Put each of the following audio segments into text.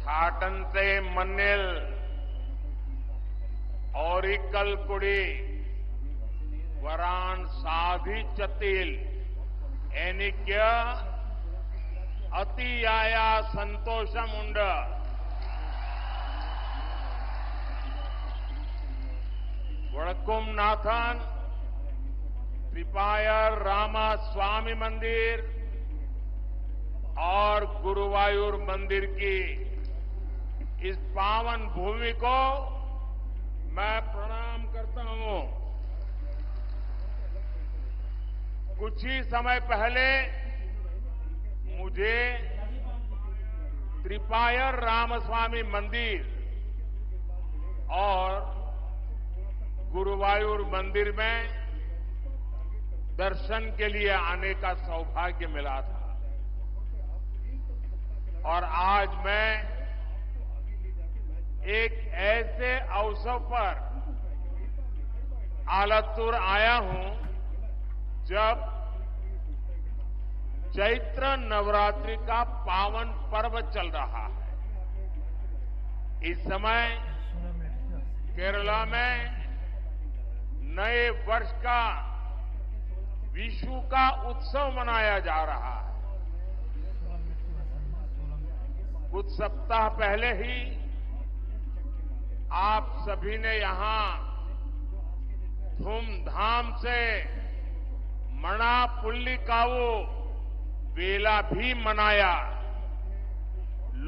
കാട്ടൻതെ മണ്ണിൽ ഒരിക്കൽ കൂടി വരാൻ സാധിച്ചതിൽ എനിക്ക് അതിയായ സന്തോഷമുണ്ട്. वड़कुमनाथन त्रिपायर रामास्वामी मंदिर और गुरुवायूर मंदिर की इस पावन भूमि को मैं प्रणाम करता हूं. कुछ ही समय पहले मुझे त्रिपायर रामास्वामी मंदिर और गुरुवायूर मंदिर में दर्शन के लिए आने का सौभाग्य मिला था और आज मैं एक ऐसे अवसर पर आलतूर आया हूं जब चैत्र नवरात्रि का पावन पर्व चल रहा है. इस समय केरला में नए वर्ष का विशु का उत्सव मनाया जा रहा है. कुछ सप्ताह पहले ही आप सभी ने यहां धूमधाम से मणापुल्लिकावु वेला भी मनाया.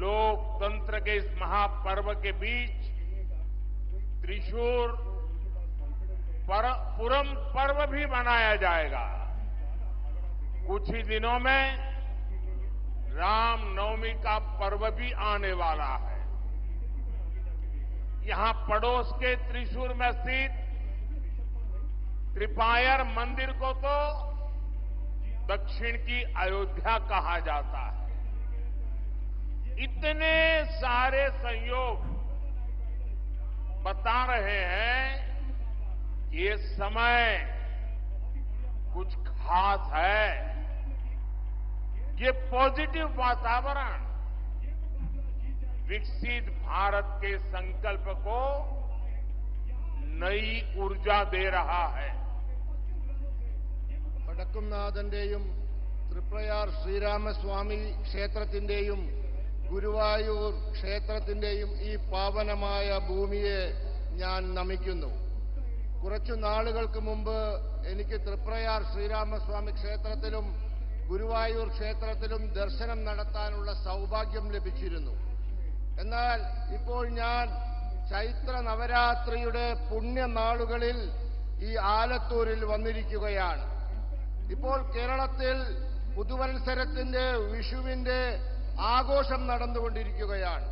लोकतंत्र के इस महापर्व के बीच त्रिशूर पुरम पर्व भी मनाया जाएगा. कुछ ही दिनों में रामनवमी का पर्व भी आने वाला है. यहां पड़ोस के त्रिशूर में स्थित त्रिपायर मंदिर को तो दक्षिण की अयोध्या कहा जाता है. इतने सारे संयोग बता रहे हैं ये समय कुछ खास है. ये पॉजिटिव वातावरण विकसित भारत के संकल्प को नई ऊर्जा दे रहा है. വടക്കുംനാഥന്റെയും തൃപ്രയാർ ശ്രീരാമസ്വാമി ക്ഷേത്രത്തിന്റെയും ഗുരുവായൂർ ക്ഷേത്രത്തിന്റെയും ഈ പാവനമായ ഭൂമിയെ ഞാൻ നമിക്കുന്നു. കുറച്ചു നാളുകൾക്ക് മുമ്പ് എനിക്ക് തൃപ്രയാർ ശ്രീരാമസ്വാമി ക്ഷേത്രത്തിലും ഗുരുവായൂർ ക്ഷേത്രത്തിലും ദർശനം നടത്താനുള്ള സൗഭാഗ്യം ലഭിച്ചിരുന്നു. എന്നാൽ ഇപ്പോൾ ഞാൻ ചൈത്ര നവരാത്രിയുടെ പുണ്യനാളുകളിൽ ഈ ആലത്തൂരിൽ വന്നിരിക്കുകയാണ്. ഇപ്പോൾ കേരളത്തിൽ പുതുവത്സരത്തിന്റെ വിഷുവിന്റെ ആഘോഷം നടന്നുകൊണ്ടിരിക്കുകയാണ്.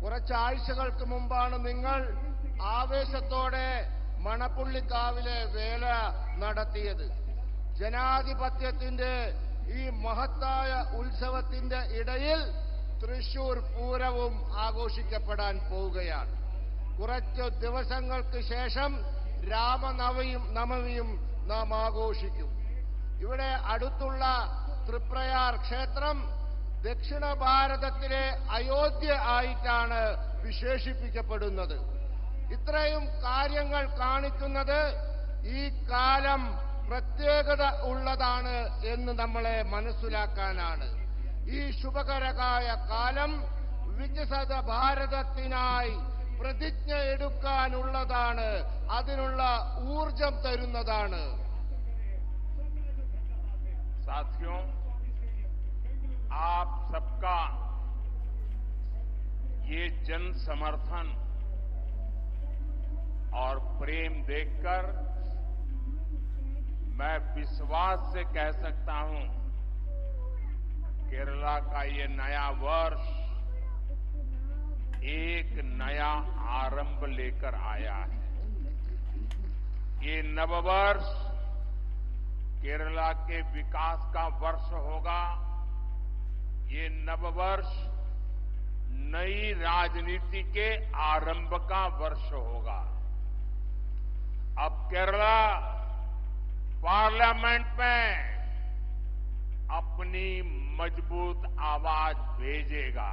കുറച്ചാഴ്ചകൾക്ക് മുമ്പാണ് നിങ്ങൾ ആവേശത്തോടെ മണപ്പുള്ളിക്കാവിലെ വേല നടത്തിയത്. ജനാധിപത്യത്തിന്റെ ഈ മഹത്തായ ഉത്സവത്തിന്റെ ഇടയിൽ തൃശൂർ പൂരവും ആഘോഷിക്കപ്പെടാൻ പോവുകയാണ്. കുറച്ചു ദിവസങ്ങൾക്ക് ശേഷം രാമനവമിയും നാം ആഘോഷിക്കും. ഇവിടെ അടുത്തുള്ള തൃപ്രയാർ ക്ഷേത്രം ദക്ഷിണ ഭാരതത്തിലെ അയോധ്യ ആയിട്ടാണ് വിശേഷിപ്പിക്കപ്പെടുന്നത്. ഇത്രയും കാര്യങ്ങൾ കാണിക്കുന്നത് ഈ കാലം പ്രത്യേകത ഉള്ളതാണ് എന്ന് നമ്മളെ മനസ്സിലാക്കാനാണ്. ഈ ശുഭകരമായ കാലം വികസിത ഭാരതത്തിനായി പ്രതിജ്ഞ എടുക്കാനുള്ളതാണ്. അതിനുള്ള ഊർജം തരുന്നതാണ്. साथियों, आप सबका ये जन समर्थन और प्रेम देखकर मैं विश्वास से कह सकता हूं केरला का ये नया वर्ष एक नया आरंभ लेकर आया है. ये नववर्ष केरला के विकास का वर्ष होगा. ये नववर्ष नई राजनीति के आरंभ का वर्ष होगा. अब केरला पार्लियामेंट में अपनी मजबूत आवाज भेजेगा.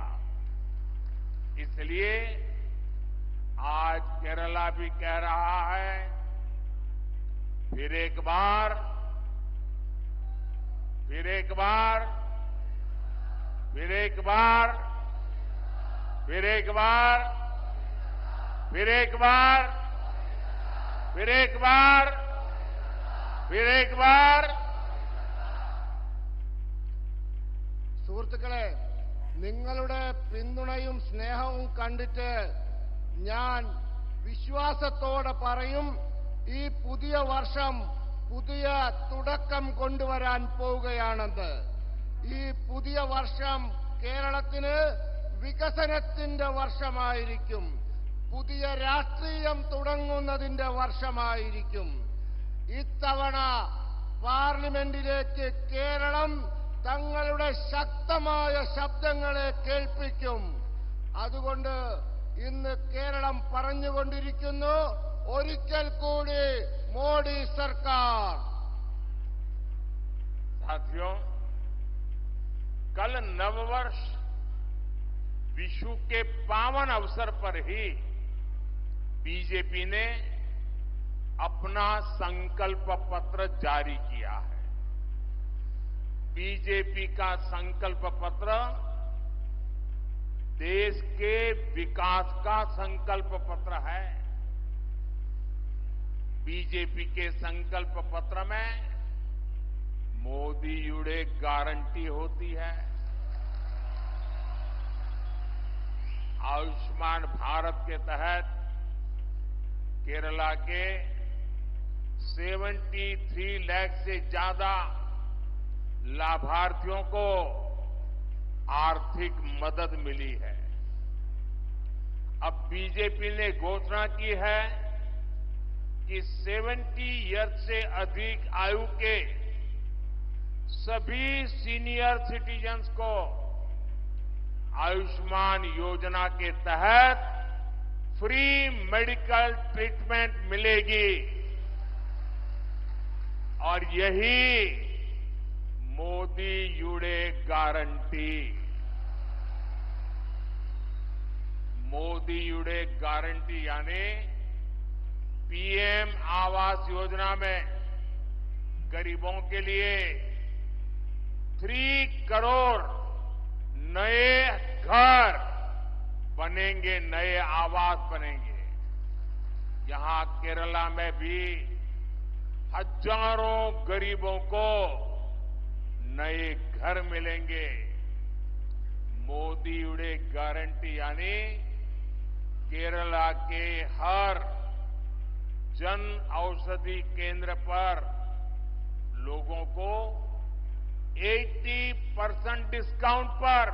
इसलिए आज केरला भी कह रहा है, फिर एक बार, फिर एक बार, फिर एक बार, फिर एक बार, फिर एक बार, फिर एक बार, फिर एक बार. സുഹൃത്തുക്കളെ, നിങ്ങളുടെ പിന്തുണയും സ്നേഹവും കണ്ടിട്ട് ഞാൻ വിശ്വാസത്തോടെ പറയും, ഈ പുതിയ വർഷം പുതിയ തുടക്കം കൊണ്ടുവരാൻ പോവുകയാണെന്ന്. ഈ പുതിയ വർഷം കേരളത്തിന് വികസനത്തിന്റെ വർഷമായിരിക്കും. പുതിയ രാഷ്ട്രീയം തുടങ്ങുന്നതിന്റെ വർഷമായിരിക്കും. ഇത്തവണ പാർലമെന്റിലേക്ക് കേരളം തങ്ങളുടെ ശക്തമായ ശബ്ദങ്ങളെ കേൾപ്പിക്കും. അതുകൊണ്ട് ഇന്ന് കേരളം പറഞ്ഞുകൊണ്ടിരിക്കുന്നു, ഒരിക്കൽ കൂടി മോഡി സർക്കാർ. साथियों, कल नववर्ष विशु के पावन अवसर पर ही बीजेपी ने अपना संकल्प पत्र जारी किया है. बीजेपी का संकल्प पत्र देश के विकास का संकल्प पत्र है. बीजेपी के संकल्प पत्र में मोदीयुडे गारंटी होती है. आयुष्मान भारत के तहत केरला के 73 लाख से ज्यादा लाभार्थियों को आर्थिक मदद मिली है. अब बीजेपी ने घोषणा की है कि 70 ईयर से अधिक आयु के सभी सीनियर सिटीजन्स को आयुष्मान योजना के तहत फ्री मेडिकल ट्रीटमेंट मिलेगी. और यही मोदीयुडे गारंटी. मोदीयुडे गारंटी यानी पीएम आवास योजना में गरीबों के लिए 3 करोड़ नए घर बनेंगे, नए आवास बनेंगे. यहां केरला में भी हजारों गरीबों को नए घर मिलेंगे. मोदीयुडे गारंटी यानी केरला के हर जन औषधि केंद्र पर लोगों को 80% डिस्काउंट पर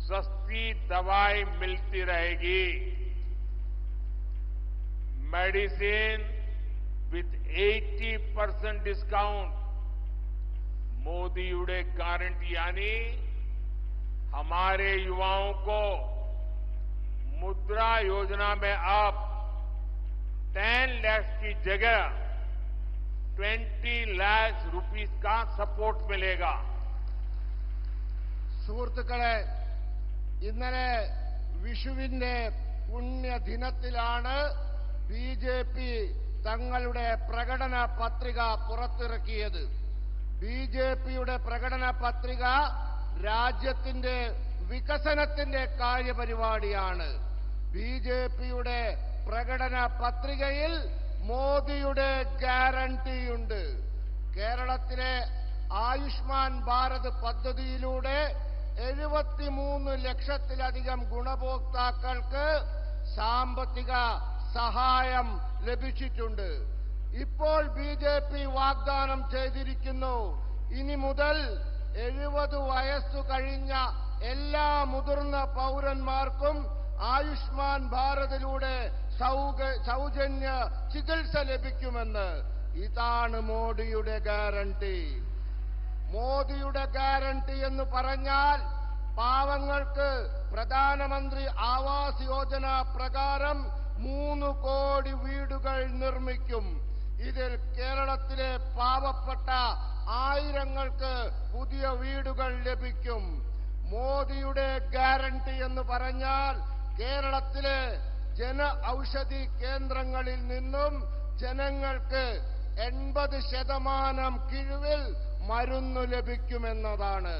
सस्ती दवाई मिलती रहेगी. Medicine with 80% discount. मोदीयुडे गारंटी यानी हमारे युवाओं को मुद्रा योजना में अब 10 लाख की जगह 20 लाख रुपीस का सपोर्ट मिलेगा. സുഹൃത്തുക്കളെ, ഇന്നലെ വിഷുവിന്റെ പുണ്യദിനത്തിലാണ് ബിജെപി തങ്ങളുടെ പ്രകടന പത്രിക പുറത്തിറക്കിയത്. ബിജെപിയുടെ പ്രകടന പത്രിക രാജ്യത്തിന്റെ വികസനത്തിന്റെ കാര്യപരിപാടിയാണ്. ബിജെപിയുടെ പ്രകടന പത്രികയിൽ മോദിയുടെ ഗ്യാരണ്ടിയുണ്ട്. കേരളത്തിലെ ആയുഷ്മാൻ ഭാരത് പദ്ധതിയിലൂടെ 73 ലക്ഷത്തിലധികം ഗുണഭോക്താക്കൾക്ക് സാമ്പത്തിക സഹായം ലഭിച്ചിട്ടുണ്ട്. ഇപ്പോൾ ബിജെപി വാഗ്ദാനം ചെയ്തിരിക്കുന്നു, ഇനി മുതൽ 70 വയസ്സു കഴിഞ്ഞ എല്ലാ മുതിർന്ന പൗരന്മാർക്കും ആയുഷ്മാൻ ഭാരതിലൂടെ സൗജന്യ ചികിത്സ ലഭിക്കുമെന്ന്. ഇതാണ് മോദിയുടെ ഗ്യാരണ്ടി. മോദിയുടെ ഗ്യാരണ്ടി എന്ന് പറഞ്ഞാൽ പാവങ്ങൾക്ക് പ്രധാനമന്ത്രി ആവാസ് യോജന പ്രകാരം 3 കോടി വീടുകൾ നിർമ്മിക്കും. ഇതിൽ കേരളത്തിലെ പാവപ്പെട്ട ആയിരങ്ങൾക്ക് പുതിയ വീടുകൾ ലഭിക്കും. മോദിയുടെ ഗ്യാരണ്ടി എന്ന് പറഞ്ഞാൽ കേരളത്തിലെ ജന ഔഷധി കേന്ദ്രങ്ങളിൽ നിന്നും ജനങ്ങൾക്ക് 80% കിഴിവിൽ മരുന്ന് ലഭിക്കുമെന്നതാണ്.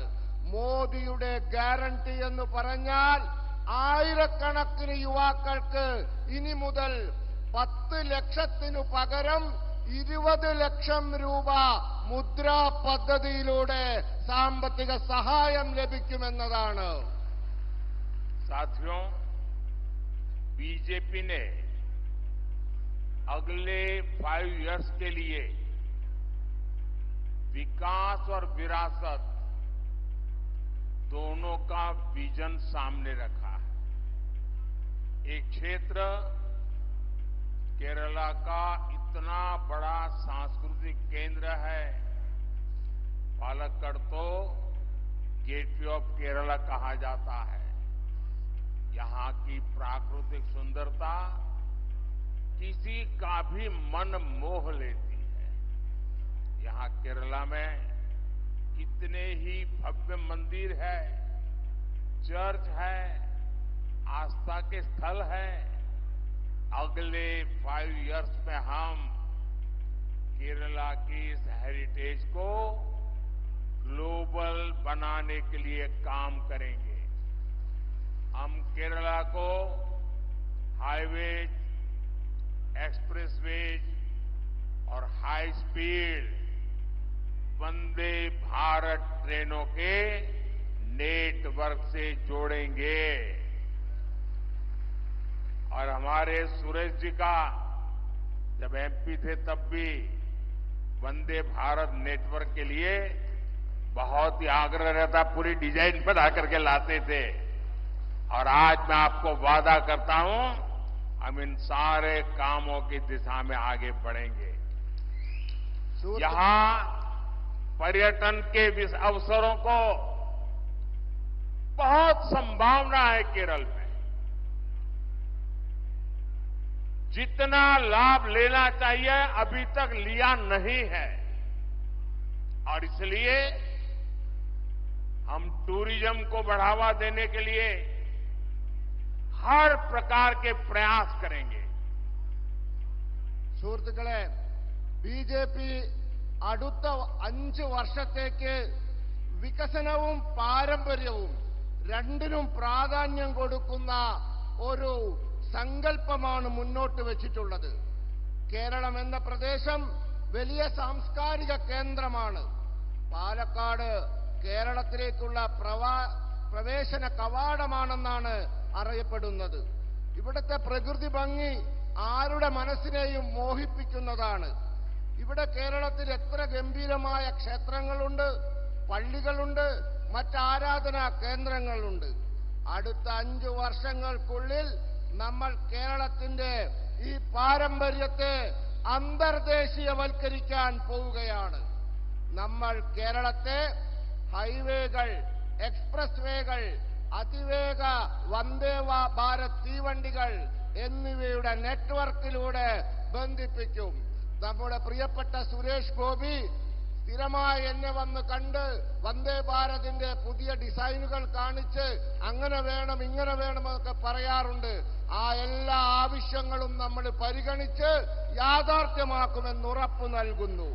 മോദിയുടെ ഗ്യാരണ്ടി എന്ന് പറഞ്ഞാൽ ആയിരക്കണക്കിന് യുവാക്കൾക്ക് ഇനി മുതൽ 10 ലക്ഷത്തിനു പകരം 20 ലക്ഷം രൂപ മുദ്രാ പദ്ധതിയിലൂടെ സാമ്പത്തിക സഹായം ലഭിക്കുമെന്നതാണ്. साथियों, बीजेपी ने अगले 5 इयर्स के लिए विकास और विरासत दोनों का विजन सामने रखा है. एक क्षेत्र केरला का इतना बड़ा सांस्कृतिक केंद्र है. पालक्कड़ तो गेटवे ऑफ केरला कहा जाता है. यहां की प्राकृतिक सुंदरता किसी का भी मन मोह लेती है. यहां केरला में कितने ही भव्य मंदिर है, चर्च है, आस्था के स्थल है. अगले 5 इयर्स में हम केरला की इस हेरिटेज को ग्लोबल बनाने के लिए काम करेंगे. हम केरला को हाईवेज, एक्सप्रेसवेज और हाई स्पीड वंदे भारत ट्रेनों के नेटवर्क से जोड़ेंगे. और हमारे सुरेश जी का जब एमपी थे तब भी वंदे भारत नेटवर्क के लिए बहुत ही आग्रह रहता, पूरी डिजाइन बना करके लाते थे. और आज मैं आपको वादा करता हूं, हम इन सारे कामों की दिशा में आगे बढ़ेंगे. यहां पर्यटन के इस अवसरों को बहुत संभावना है. केरल में जितना लाभ लेना चाहिए अभी तक लिया नहीं है. और इसलिए हम टूरिज्म को बढ़ावा देने के लिए हर प्रकार के प्रयास करेंगे. സുഹൃത്തുക്കളെ, ബിജെപി അടുത്ത 5 വർഷത്തേക്ക് വികസനവും പാരമ്പര്യവും രണ്ടിനും പ്രാധാന്യം കൊടുക്കുന്ന ഒരു സങ്കല്പമാണ് മുന്നോട്ട് വെച്ചിട്ടുള്ളത്. കേരളം എന്ന പ്രദേശം വലിയ സാംസ്കാരിക കേന്ദ്രമാണ്. പാലക്കാട് കേരളത്തിലേക്കുള്ള പ്രവേശന കവാടമാണെന്നാണ് അറിയപ്പെടുന്നത്. ഇവിടുത്തെ പ്രകൃതി ഭംഗി ആരുടെ മനസ്സിനെയും മോഹിപ്പിക്കുന്നതാണ്. ഇവിടെ കേരളത്തിൽ എത്ര ഗംഭീരമായ ക്ഷേത്രങ്ങളുണ്ട്, പള്ളികളുണ്ട്, മറ്റാരാധനാ കേന്ദ്രങ്ങളുണ്ട്. അടുത്ത 5 വർഷങ്ങൾക്കുള്ളിൽ നമ്മൾ കേരളത്തിന്റെ ഈ പാരമ്പര്യത്തെ അന്തർദേശീയവൽക്കരിക്കാൻ പോവുകയാണ്. നമ്മൾ കേരളത്തെ ഹൈവേകൾ, എക്സ്പ്രസ് വേകൾ, അതിവേഗ വന്ദേ ഭാരത് തീവണ്ടികൾ എന്നിവയുടെ നെറ്റ്വർക്കിലൂടെ ബന്ധിപ്പിക്കും. നമ്മുടെ പ്രിയപ്പെട്ട സുരേഷ് ഗോപി സ്ഥിരമായി എന്നെ വന്ന് കണ്ട് വന്ദേ ഭാരതിന്റെ പുതിയ ഡിസൈനുകൾ കാണിച്ച് അങ്ങനെ വേണം ഇങ്ങനെ വേണമെന്നൊക്കെ പറയാറുണ്ട്. ആ എല്ലാ ആവശ്യങ്ങളും നമ്മൾ പരിഗണിച്ച് യാഥാർത്ഥ്യമാക്കുമെന്ന് ഉറപ്പു നൽകുന്നു.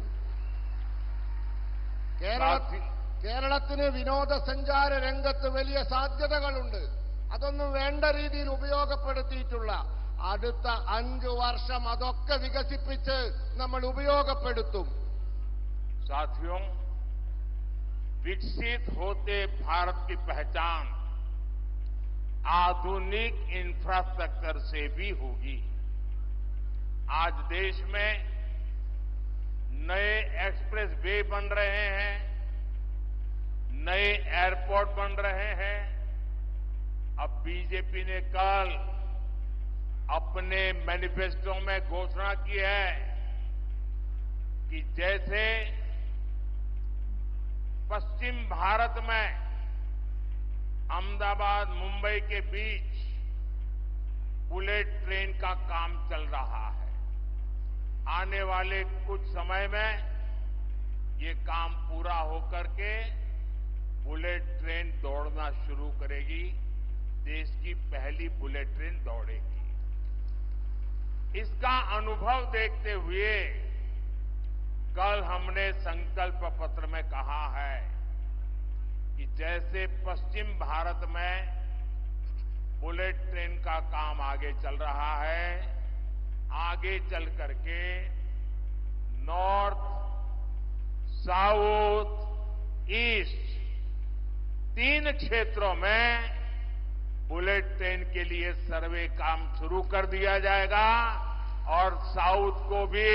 കേരളത്തിന് വിനോദസഞ്ചാര രംഗത്ത് വലിയ സാധ്യതകളുണ്ട്. അതൊന്നും വേണ്ട രീതിയിൽ ഉപയോഗപ്പെടുത്തിയിട്ടുള്ള അടുത്ത 5 വർഷം അതൊക്കെ വികസിപ്പിച്ച് നമ്മൾ ഉപയോഗപ്പെടുത്തും. साथियों, विकसित होते भारत की पहचान आधुनिक इंफ्रास्ट्रक्चर से भी होगी. आज देश में नए एक्सप्रेस वे बन रहे हैं, नए एयरपोर्ट बन रहे हैं. अब बीजेपी ने कल अपने मैनिफेस्टो में घोषणा की है कि जैसे पश्चिम भारत में अहमदाबाद मुंबई के बीच बुलेट ट्रेन का काम चल रहा है, आने वाले कुछ समय में ये काम पूरा होकर के बुलेट ट्रेन दौड़ना शुरू करेगी। देश की पहली बुलेट ट्रेन दौड़ेगी। इसका अनुभव देखते हुए कल हमने संकल्प पत्र में कहा है कि जैसे पश्चिम भारत में बुलेट ट्रेन का काम आगे चल रहा है, आगे चल करके नॉर्थ, साउथ, ईस्ट 3 क्षेत्रों में बुलेट ट्रेन के लिए सर्वे काम शुरू कर दिया जाएगा और साउथ को भी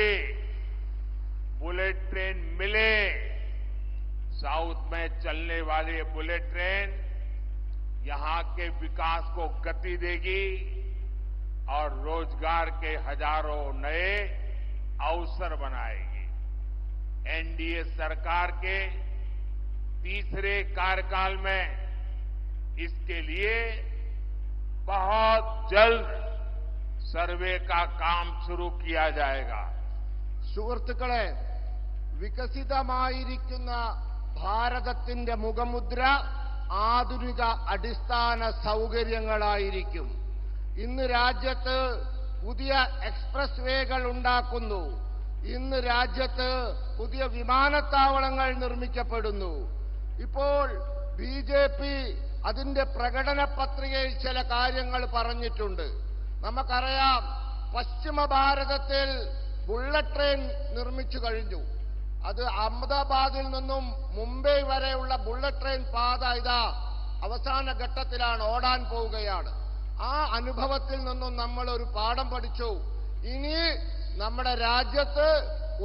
बुलेट ट्रेन मिले। साउथ में चलने वाली बुलेट ट्रेन यहां के विकास को गति देगी और रोजगार के हजारों नए अवसर बनाएगी। एनडीए सरकार के तीसरे कार्यकाल में इसके लिए बहुत जल्द सर्वे का काम शुरू किया जाएगा। സുഹൃത്തുക്കളെ, വികസിതമായിരിക്കുന്ന ഭാരതത്തിന്റെ മുഖമുദ്ര ആധുനിക അടിസ്ഥാന സൗകര്യങ്ങളായിരിക്കും. ഇന്ന് രാജ്യത്ത് പുതിയ എക്സ്പ്രസ് വേകൾ ഉണ്ടാക്കുന്നു. ഇന്ന് രാജ്യത്ത് പുതിയ വിമാനത്താവളങ്ങൾ നിർമ്മിക്കപ്പെടുന്നു. ഇപ്പോൾ ബിജെപി അതിന്റെ പ്രകടന പത്രികയിൽ ചില കാര്യങ്ങൾ പറഞ്ഞിട്ടുണ്ട്. നമുക്കറിയാം, പശ്ചിമ ഭാരതത്തിൽ ബുള്ളറ്റ് ട്രെയിൻ നിർമ്മിച്ചു കഴിഞ്ഞു. അത് അഹമ്മദാബാദിൽ നിന്നും മുംബൈ വരെയുള്ള ബുള്ളറ്റ് ട്രെയിൻ പാത ഇതാ അവസാന ഘട്ടത്തിലാണ്, ഓടാൻ പോവുകയാണ്. ആ അനുഭവത്തിൽ നിന്നും നമ്മൾ ഒരു പാഠം പഠിച്ചു. ഇനി നമ്മുടെ രാജ്യത്ത്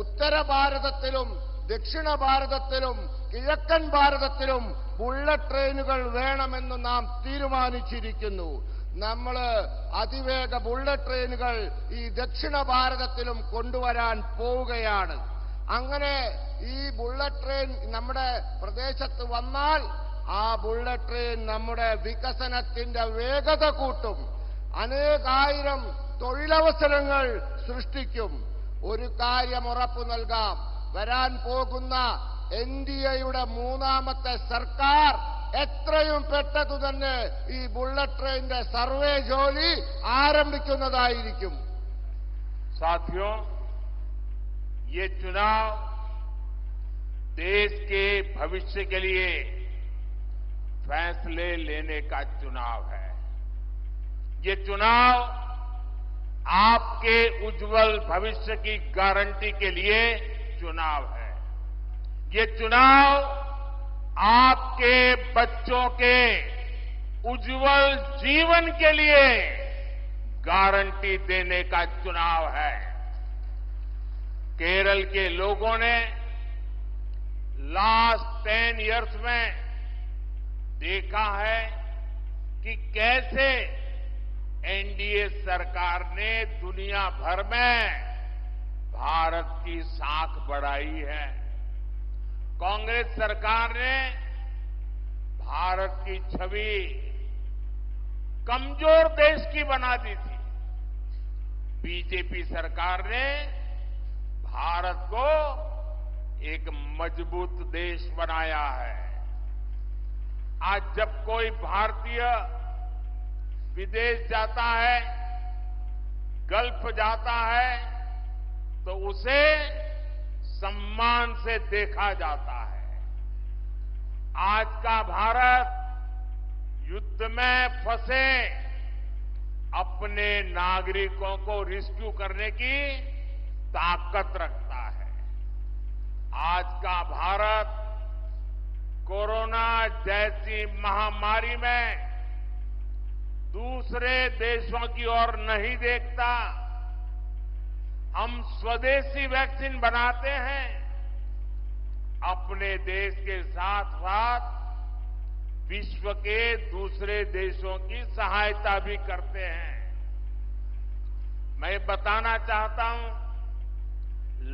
ഉത്തര ഭാരതത്തിലും ദക്ഷിണ ഭാരതത്തിലും കിഴക്കൻ ഭാരതത്തിലും ബുള്ളറ്റ് ട്രെയിനുകൾ വേണമെന്ന് നാം തീരുമാനിച്ചിരിക്കുന്നു. നമ്മൾ അതിവേഗ ബുള്ളറ്റ് ട്രെയിനുകൾ ഈ ദക്ഷിണ ഭാരതത്തിലും കൊണ്ടുവരാൻ പോവുകയാണ്. അങ്ങനെ ഈ ബുള്ളറ്റ് ട്രെയിൻ നമ്മുടെ പ്രദേശത്ത് വന്നാൽ ആ ബുള്ളറ്റ് ട്രെയിൻ നമ്മുടെ വികസനത്തിന്റെ വേഗത കൂട്ടും, അനേകായിരം തൊഴിലവസരങ്ങൾ സൃഷ്ടിക്കും. ഒരു കാര്യം ഉറപ്പു നൽകാം, വരാൻ പോകുന്ന എൻഡിഎയുടെ മൂന്നാമത്തെ സർക്കാർ എത്രയും പെട്ടെന്ന് തന്നെ ഈ ബുള്ളറ്റ് ട്രെയിനിന്റെ സർവേ ജോലി ആരംഭിക്കുന്നതായിരിക്കും. साथियों, ये चुनाव देश के भविष्य के लिए फैसले लेने का चुनाव है। ये चुनाव आपके उज्जवल भविष्य की गारंटी के लिए चुनाव है। ये चुनाव आपके बच्चों के उज्जवल जीवन के लिए गारंटी देने का चुनाव है। केरल के लोगों ने लास्ट 10 इयर्स में देखा है कि कैसे एनडीए सरकार ने दुनिया भर में भारत की साख बढ़ाई है। कांग्रेस सरकार ने भारत की छवि कमजोर देश की बना दी थी। बीजेपी सरकार ने भारत को एक मजबूत देश बनाया है। आज जब कोई भारतीय विदेश जाता है, गल्फ जाता है, तो उसे सम्मान से देखा जाता है। आज का भारत युद्ध में फंसे अपने नागरिकों को रेस्क्यू करने की ताकत रखता है। आज का भारत कोरोना जैसी महामारी में दूसरे देशों की ओर नहीं देखता। हम स्वदेशी वैक्सीन बनाते हैं, अपने देश के साथ साथ विश्व के दूसरे देशों की सहायता भी करते हैं। मैं बताना चाहता हूं,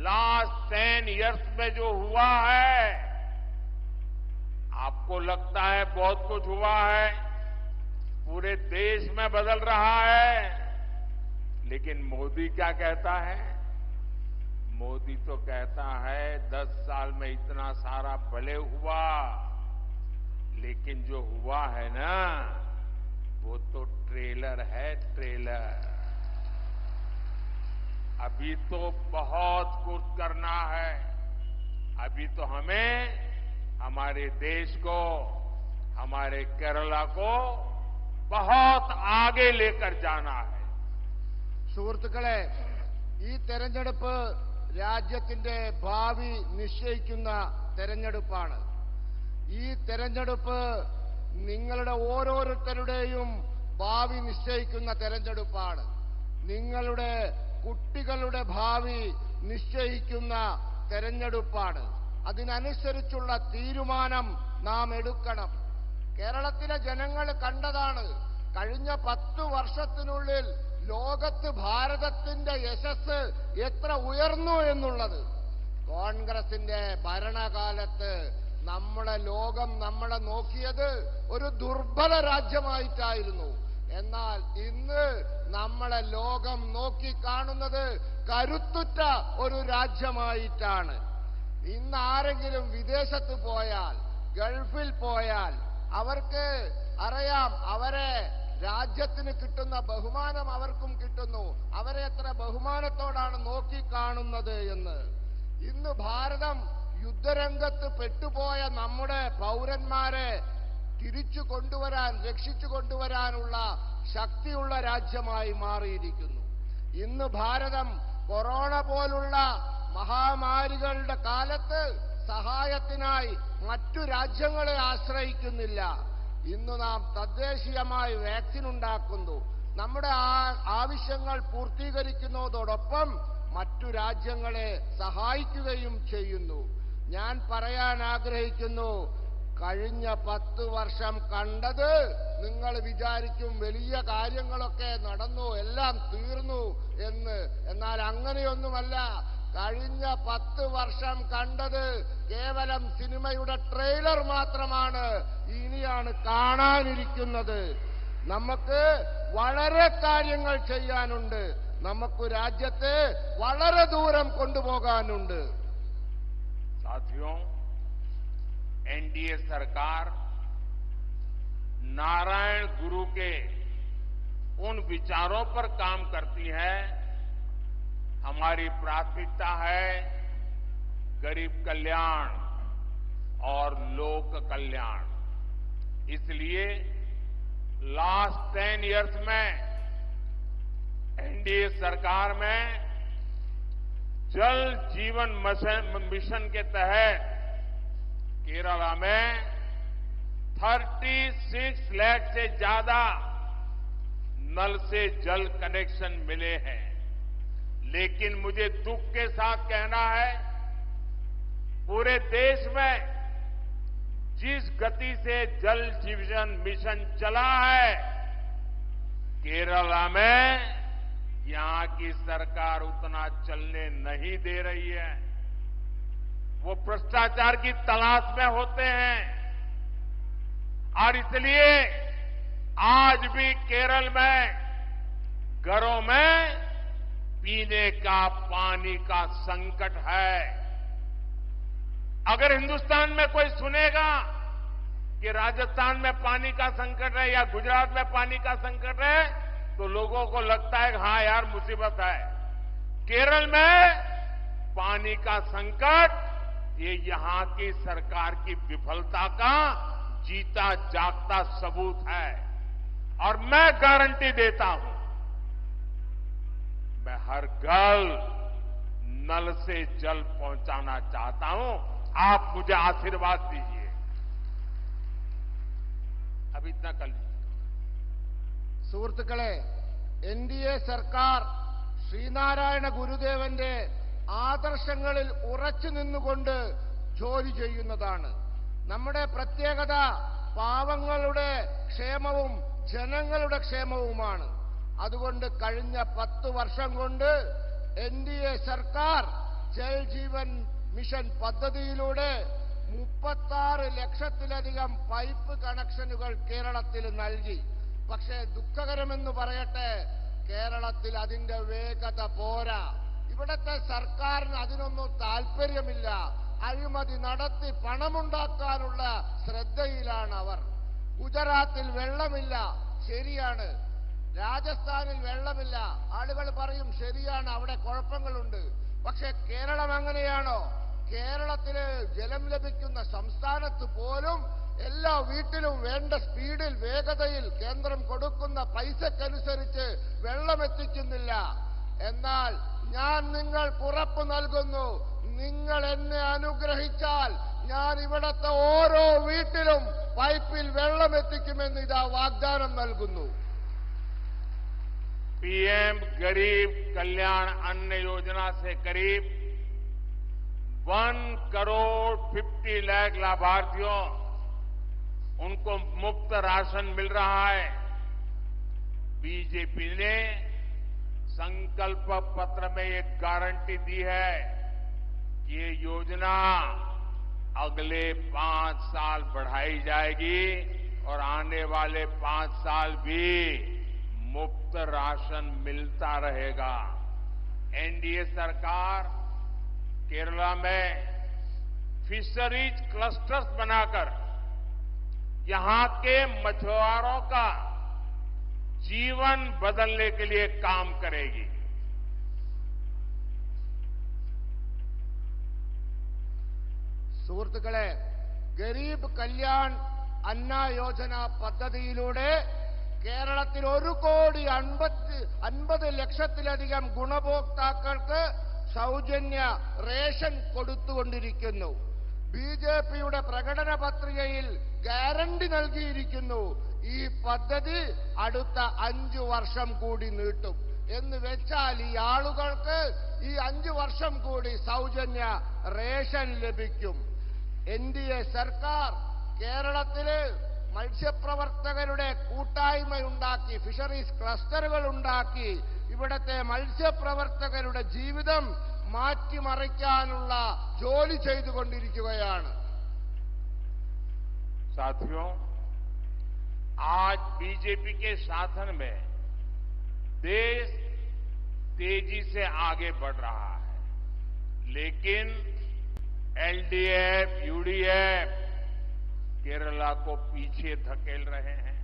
लास्ट 10 इयर्स में जो हुआ है, आपको लगता है बहुत कुछ हुआ है, पूरे देश में बदल रहा है, लेकिन मोदी क्या कहता है? मोदी तो कहता है 10 साल में इतना सारा भले हुआ, लेकिन जो हुआ है ना, वो तो ट्रेलर है, ट्रेलर। अभी तो बहुत कुछ करना है। अभी तो हमें हमारे देश को, हमारे केरला को बहुत आगे लेकर जाना है। സുഹൃത്തുക്കളെ, ഈ തെരഞ്ഞെടുപ്പ് രാജ്യത്തിന്റെ ഭാവി നിശ്ചയിക്കുന്ന തെരഞ്ഞെടുപ്പാണ്. ഈ തെരഞ്ഞെടുപ്പ് നിങ്ങളുടെ ഓരോരുത്തരുടെയും ഭാവി നിശ്ചയിക്കുന്ന തെരഞ്ഞെടുപ്പാണ്. നിങ്ങളുടെ കുട്ടികളുടെ ഭാവി നിശ്ചയിക്കുന്ന തെരഞ്ഞെടുപ്പാണ്. അതിനനുസരിച്ചുള്ള തീരുമാനം നാം എടുക്കണം. കേരളത്തിലെ ജനങ്ങൾ കണ്ടതാണ് കഴിഞ്ഞ 10 വർഷത്തിനുള്ളിൽ ലോകത്ത് ഭാരതത്തിന്റെ യശസ് എത്ര ഉയർന്നു എന്നുള്ളത്. കോൺഗ്രസിന്റെ ഭരണകാലത്ത് ലോകം നമ്മളെ നോക്കിയത് ഒരു ദുർബല രാജ്യമായിട്ടായിരുന്നു. എന്നാൽ ഇന്ന് നമ്മളെ ലോകം നോക്കിക്കാണുന്നത് കരുത്തുറ്റ ഒരു രാജ്യമായിട്ടാണ്. ഇന്ന് ആരെങ്കിലും വിദേശത്ത് പോയാൽ, ഗൾഫിൽ പോയാൽ അവർക്ക് അറിയാം അവരെ രാജ്യത്തിന് കിട്ടുന്ന ബഹുമാനം അവർക്കും കിട്ടുന്നു. അവരെ എത്ര ബഹുമാനത്തോടാണ് നോക്കിക്കാണുന്നത് എന്ന്. ഇന്ന് ഭാരതം യുദ്ധരംഗത്ത് പെട്ടുപോയ നമ്മുടെ പൗരന്മാരെ തിരിച്ചു കൊണ്ടുവരാൻ, രക്ഷിച്ചു കൊണ്ടുവരാനുള്ള ശക്തിയുള്ള രാജ്യമായി മാറിയിരിക്കുന്നു. ഇന്ന് ഭാരതം കൊറോണ പോലുള്ള മഹാമാരികളുടെ കാലത്ത് സഹായത്തിനായി മറ്റു രാജ്യങ്ങളെ ആശ്രയിക്കുന്നില്ല. ഇന്ന് നാം തദ്ദേശീയമായി വാക്സിൻ ഉണ്ടാക്കുന്നു. നമ്മുടെ ആവശ്യങ്ങൾ പൂർത്തീകരിക്കുന്നതോടൊപ്പം മറ്റു രാജ്യങ്ങളെ സഹായിക്കുകയും ചെയ്യുന്നു. ഞാൻ പറയാൻ ആഗ്രഹിക്കുന്നു, കഴിഞ്ഞ 10 വർഷം കണ്ടത് നിങ്ങൾ വിചാരിക്കും വലിയ കാര്യങ്ങളൊക്കെ നടന്നു, എല്ലാം തീർന്നു എന്ന്. എന്നാൽ അങ്ങനെയൊന്നുമല്ല. കഴിഞ്ഞ 10 വർഷം കണ്ടത് കേവലം സിനിമയുടെ ട്രെയിലർ മാത്രമാണ്. ഇനിയാണ് കാണാനിരിക്കുന്നത്. നമുക്ക് വളരെ കാര്യങ്ങൾ ചെയ്യാനുണ്ട്. നമുക്ക് രാജ്യത്തെ വളരെ ദൂരം കൊണ്ടുപോകാനുണ്ട്. साथियों, एनडीए सरकार नारायण गुरु के उन विचारों पर काम करती है। हमारी प्राथमिकता है गरीब कल्याण और लोक कल्याण। इसलिए लास्ट 10 इयर्स में एनडीए सरकार में जल जीवन मिशन के तहत केरला में 36 लाख से ज्यादा नल से जल कनेक्शन मिले हैं। लेकिन मुझे दुख के साथ कहना है, पूरे देश में जिस गति से जल जीवन मिशन चला है, केरला में यहां की सरकार उतना चलने नहीं दे रही है। वो भ्रष्टाचार की तलाश में होते हैं और इसलिए आज भी केरल में घरों में पीने का पानी का संकट है। अगर हिंदुस्तान में कोई सुनेगा कि राजस्थान में पानी का संकट है या गुजरात में पानी का संकट है, तो लोगों को लगता है कि हाँ यार मुसीबत है। केरल में पानी का संकट ये यहां की सरकार की विफलता का जीता जागता सबूत है। और मैं गारंटी देता हूं, मैं हर घर नल से जल पहुंचाना चाहता हूं। आप मुझे आशीर्वाद दीजिए। अब इतना कर लीजिए। സുഹൃത്തുക്കളെ, എൻഡിഎ സർക്കാർ ശ്രീനാരായണ ഗുരുദേവന്റെ ആദർശങ്ങളിൽ ഉറച്ചു നിന്നുകൊണ്ട് ജോലി ചെയ്യുന്നതാണ്. നമ്മുടെ പ്രത്യേകത പാവങ്ങളുടെ ക്ഷേമവും ജനങ്ങളുടെ ക്ഷേമവുമാണ്. അതുകൊണ്ട് കഴിഞ്ഞ 10 വർഷം കൊണ്ട് എൻഡിഎ സർക്കാർ ജൽ ജീവൻ മിഷൻ പദ്ധതിയിലൂടെ 36 ലക്ഷത്തിലധികം പൈപ്പ് കണക്ഷനുകൾ കേരളത്തിൽ നൽകി. പക്ഷേ ദുഃഖകരമെന്ന് പറയട്ടെ, കേരളത്തിൽ അതിന്റെ വേഗത പോരാ. ഇവിടത്തെ സർക്കാരിന് അതിനൊന്നും താൽപര്യമില്ല. അഴിമതി നടത്തി പണമുണ്ടാക്കാനുള്ള ശ്രദ്ധയിലാണ് അവർ. ഗുജറാത്തിൽ വെള്ളമില്ല, ശരിയാണ്. രാജസ്ഥാനിൽ വെള്ളമില്ല, ആളുകൾ പറയും ശരിയാണ്, അവിടെ കുഴപ്പങ്ങളുണ്ട്. പക്ഷെ കേരളം അങ്ങനെയാണോ? കേരളത്തില് ജലം ലഭിക്കുന്ന സംസ്ഥാനത്ത് പോലും എല്ലാ വീട്ടിലും വേണ്ട സ്പീഡിൽ, വേഗതയിൽ കേന്ദ്രം കൊടുക്കുന്ന പൈസക്കനുസരിച്ച് വെള്ളം എത്തിക്കുന്നില്ല. എന്നാൽ ഞാൻ നിങ്ങൾക്ക് ഉറപ്പ് നൽകുന്നു, നിങ്ങൾ എന്നെ അനുഗ്രഹിച്ചാൽ ഞാൻ ഇവിടത്തെ ഓരോ വീട്ടിലും പൈപ്പിൽ വെള്ളം എത്തിക്കുമെന്ന് ഇതാ വാഗ്ദാനം നൽകുന്നു. पीएम गरीब कल्याण अन्न योजना से करीब 1 करोड़ 50 लाख लाभार्थियों उनको मुफ्त राशन मिल रहा है। बीजेपी ने संकल्प पत्र में एक गारंटी दी है कि ये योजना अगले 5 साल बढ़ाई जाएगी और आने वाले 5 साल भी मुफ्त राशन मिलता रहेगा। एनडीए सरकार केरला में फिशरीज क्लस्टर्स बनाकर यहां के मछुआरों का जीवन बदलने के लिए काम करेगी। സുഹൃത്തുക്കളെ, ഗരീബ് കല്യാൺ അന്ന യോജന പദ്ധതിയിലൂടെ കേരളത്തിൽ 1,50,00,000 ഗുണഭോക്താക്കൾക്ക് സൗജന്യ റേഷൻ കൊടുത്തുകൊണ്ടിരിക്കുന്നു. ബിജെപിയുടെ പ്രകടന പത്രികയിൽ ഗ്യാരണ്ടി നൽകിയിരിക്കുന്നു, ഈ പദ്ധതി അടുത്ത 5 വർഷം കൂടി നീട്ടും എന്ന് വെച്ചാൽ ഈ ആളുകൾക്ക് ഈ 5 വർഷം കൂടി സൗജന്യ റേഷൻ ലഭിക്കും. എൻഡിഎ സർക്കാർ കേരളത്തില് മത്സ്യപ്രവർത്തകരുടെ കൂട്ടായ്മയുണ്ടാക്കി, ഫിഷറീസ് ക്ലസ്റ്ററുകൾ ഉണ്ടാക്കി ഇവിടത്തെ മത്സ്യപ്രവർത്തകരുടെ ജീവിതം മാറ്റിമറിക്കാനുള്ള ജോലി ചെയ്തുകൊണ്ടിരിക്കുകയാണ്. साथियों, आज बीजेपी के शासन में देश तेजी से आगे बढ़ रहा है, लेकिन एलडीएफ, यूडीएफ केरला को पीछे धकेल रहे हैं।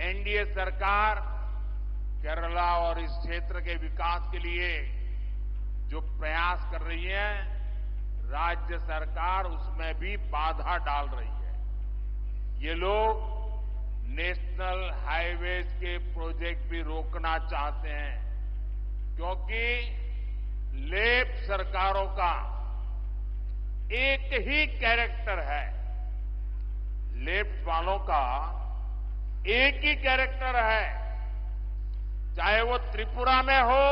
एनडीए सरकार केरला और इस क्षेत्र के विकास के लिए जो प्रयास कर रही है, राज्य सरकार उसमें भी बाधा डाल रही है। ये लोग नेशनल हाईवेज के प्रोजेक्ट भी रोकना चाहते हैं, क्योंकि लेफ्ट सरकारों का एक ही कैरेक्टर है। लेफ्ट वालों का एक ही कैरेक्टर है, चाहे वो त्रिपुरा में हो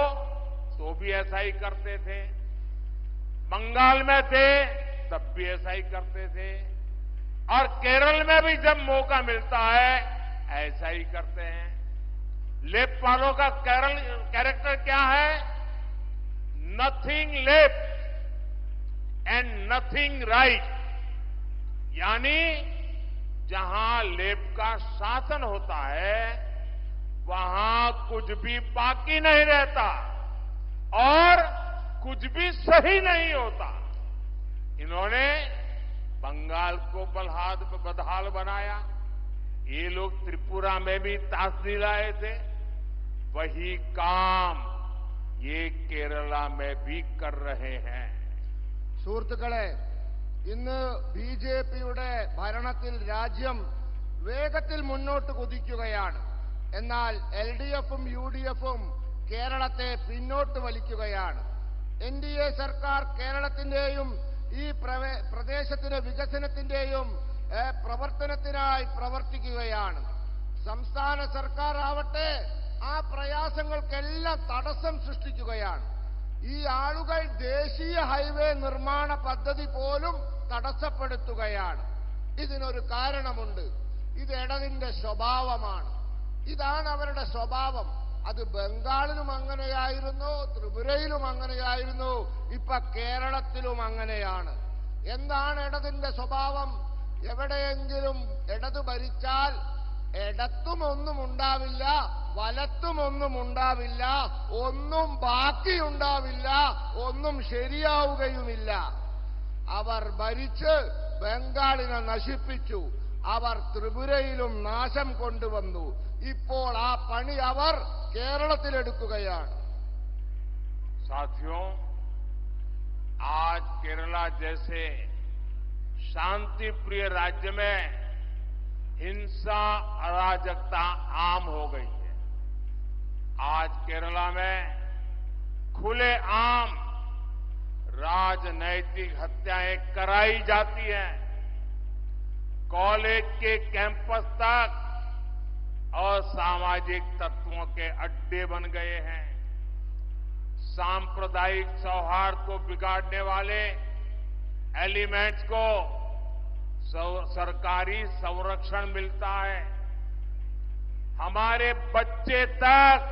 तो भी ऐसा ही करते थे, बंगाल में थे तब भी ऐसा ही करते थे, और केरल में भी जब मौका मिलता है ऐसा ही करते हैं। लेफ्ट वालों का कैरेक्टर क्या है? Nothing left and nothing right, यानी जहां लेफ्ट का शासन होता है वहां कुछ भी बाकी नहीं रहता और कुछ भी सही नहीं होता। इन्होंने बंगाल को बदहाल बनाया, ये लोग त्रिपुरा में भी ताश दिलाए थे, वही काम ये केरला में भी कर रहे हैं। സുഹൃത്തുക്കളെ, ഇന്ന് ബിജെപിയുടെ ഭരണത്തിൽ രാജ്യം വേഗത്തിൽ മുന്നോട്ട് കുതിക്കുകയാണ്. എന്നാൽ എൽഡിഎഫും യുഡിഎഫും കേരളത്തെ പിന്നോട്ട് വലിക്കുകയാണ്. എൻഡിഎ സർക്കാർ കേരളത്തിന്റെയും ഈ പ്രദേശത്തിന്റെ വികസനത്തിന്റെയും പ്രവർത്തനത്തിനായി പ്രവർത്തിക്കുകയാണ്. സംസ്ഥാന സർക്കാർ ആവട്ടെ ആ പ്രയാസങ്ങൾക്കെല്ലാം തടസ്സം സൃഷ്ടിക്കുകയാണ്. ഈ ആളുകൾ ദേശീയ ഹൈവേ നിർമ്മാണ പദ്ധതി പോലും തടസ്സപ്പെടുത്തുകയാണ്. ഇതിനൊരു കാരണമുണ്ട്, ഇത് ഇടതിന്റെ സ്വഭാവമാണ്. ഇതാണ് അവരുടെ സ്വഭാവം. അത് ബംഗാളിലും അങ്ങനെയായിരുന്നു, ത്രിപുരയിലും അങ്ങനെയായിരുന്നു, ഇപ്പൊ കേരളത്തിലും അങ്ങനെയാണ്. എന്താണ് ഇടതിന്റെ സ്വഭാവം? എവിടെയെങ്കിലും ഇടത് ഭരിച്ചാൽ ഇടത്തും ഒന്നും ഉണ്ടാവില്ല, വലത്തും ഒന്നും ഉണ്ടാവില്ല, ഒന്നും ബാക്കിയുണ്ടാവില്ല, ഒന്നും ശരിയാവുകയുമില്ല. അവർ ഭരിച്ച് ബംഗാളിനെ നശിപ്പിച്ചു. അവർ ത്രിപുരയിലും നാശം കൊണ്ടുവന്നു. ഇപ്പോൾ ആ പണി അവർ കേരളത്തിലെടുക്കുകയാണ്. साथियों, आज केरला जैसे शांति प्रिय राज्य में हिंसा अराजकता आम हो गई है। आज केरला में खुलेआम राजनैतिक हत्याएं कराई जाती हैं। कॉलेज के कैंपस तक असामाजिक तत्वों के अड्डे बन गए हैं। सांप्रदायिक सौहार्द को बिगाड़ने वाले एलिमेंट्स को सरकारी संरक्षण मिलता है। हमारे बच्चे तक